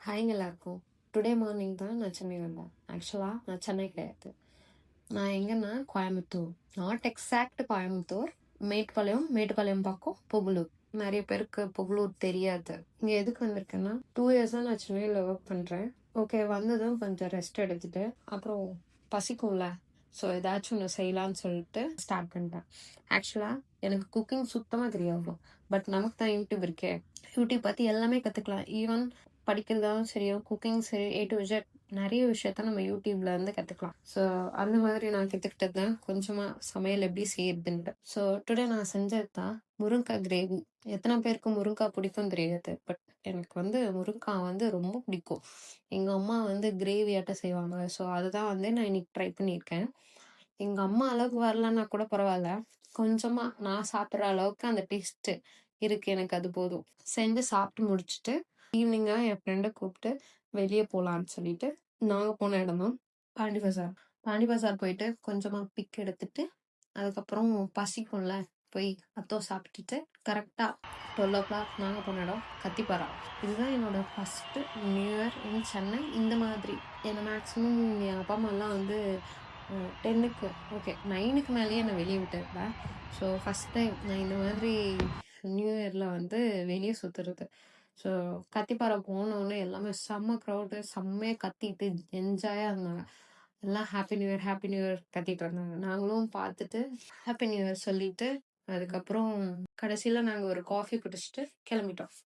ஹாய்ங்க எல்லாருக்கும். Today morning தான் நான் சென்னை வந்தேன். ஆக்சுவலாக நான் சென்னை கிடையாது. நான் எங்கன்னா கோயம்புத்தூர். Not exact Coimbatore. மேட்டுப்பாளையம் பக்கம் புகழூர். நிறைய பேருக்கு புகழூர் தெரியாது. இங்கே எதுக்கு வந்திருக்கேன்னா 2 இயர்ஸாக நான் சென்னையில் ஒர்க் பண்ணுறேன். ஓகே, வந்ததும் கொஞ்சம் ரெஸ்ட் எடுத்துட்டு அப்புறம் பசிக்கும்ல, ஸோ ஏதாச்சும் ஒன்று செய்யலான்னு சொல்லிட்டு ஸ்டார்ட் பண்ணிட்டேன். ஆக்சுவலாக எனக்கு குக்கிங் சுத்தமாக தெரியாது. பட் நமக்கு தான் யூடியூப் இருக்கே. யூடியூப் பார்த்து எல்லாமே கற்றுக்கலாம். ஈவன் படிக்கிறதாலும் சரியோ, குக்கிங் சரி, A to Z நிறைய விஷயத்த நம்ம யூடியூப்ல இருந்து கற்றுக்கலாம். ஸோ அந்த மாதிரி நான் கற்றுக்கிட்டது தான் கொஞ்சமாக சமையல் எப்படி செய்யறதுன்ட்டு. ஸோ டுடே நான் செஞ்சது தான் முருங்கைக்காய் கிரேவி. எத்தனை பேருக்கு முருங்கைக்காய் பிடிக்கும் தெரியாது. பட் எனக்கு முருங்கைக்காய் ரொம்ப பிடிக்கும். எங்கள் அம்மா கிரேவியாட்டம் செய்வாங்க. ஸோ அதுதான் நான் இன்னைக்கு ட்ரை பண்ணியிருக்கேன். எங்கள் அம்மா அளவுக்கு வரலன்னா கூட பரவாயில்ல, கொஞ்சமாக நான் சாப்பிட்ற அளவுக்கு அந்த டேஸ்ட்டு இருக்கு, எனக்கு அது போதும். செஞ்சு சாப்பிட்டு முடிச்சுட்டு ஈவினிங்காக என் ஃப்ரெண்டை கூப்பிட்டு வெளியே போகலான்னு சொல்லிட்டு நாங்கள் போன இடம் தான் பாண்டி பஜார். பாண்டி பஜார் போயிட்டு கொஞ்சமாக பிக் எடுத்துட்டு அதுக்கப்புறம் பசிக்கும்ல, போய் சாப்பிட்டுட்டு கரெக்டாக 12 o'clock நாங்கள் போன இடம் கத்திப்பாரா. இதுதான் என்னோட ஃபஸ்ட்டு நியூ இயர் இன் சென்னை. இந்த மாதிரி என்னை மேக்ஸிமம் என் அப்பா அம்மாலாம் 10க்கு ஓகே 9க்கு மேலேயே என்னை வெளியே விட்டுருப்பேன். ஸோ ஃபஸ்ட் டைம் நான் இந்த மாதிரி நியூ இயரில் வெளியே சுற்றுறது. ஸோ கத்திப்பாறை போனோடனே எல்லாமே செம்ம க்ரௌடு, செம்மையாக கத்திட்டு என்ஜாயாக இருந்தாங்க. எல்லாம் happy new year happy new year கத்திட்டு இருந்தாங்க. நாங்களும் பார்த்துட்டு ஹாப்பி நியூ இயர் சொல்லிட்டு அதுக்கப்புறம் கடைசியில் நாங்கள் ஒரு காஃபி குடிச்சிட்டு கிளம்பிட்டோம்.